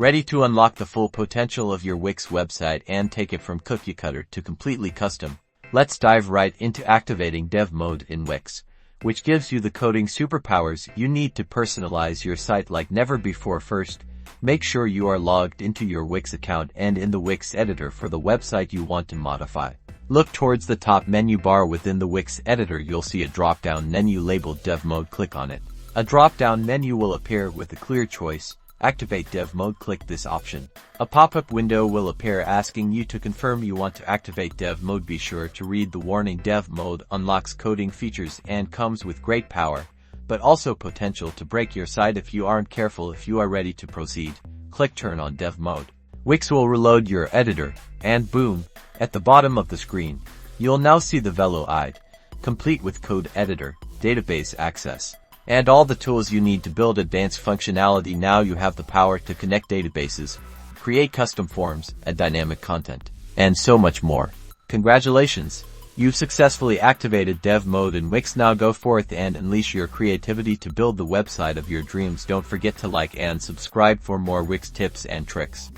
Ready to unlock the full potential of your Wix website and take it from cookie cutter to completely custom? Let's dive right into activating Dev Mode in Wix, which gives you the coding superpowers you need to personalize your site like never before. First, make sure you are logged into your Wix account and in the Wix editor for the website you want to modify. Look towards the top menu bar. Within the Wix editor, you'll see a drop-down menu labeled Dev Mode. Click on it. A drop-down menu will appear with a clear choice. Activate Dev Mode. Click this option. A pop-up window will appear asking you to confirm you want to activate Dev Mode. Be sure to read the warning. Dev Mode unlocks coding features and comes with great power, but also potential to break your site if you aren't careful. If you are ready to proceed, click Turn on Dev Mode. Wix will reload your editor, and boom, at the bottom of the screen, you'll now see the Velo IDE, complete with code editor, database access, and all the tools you need to build advanced functionality. Now you have the power to connect databases, create custom forms and dynamic content, and so much more. Congratulations! You've successfully activated Dev Mode in Wix. Now go forth and unleash your creativity to build the website of your dreams. Don't forget to like and subscribe for more Wix tips and tricks.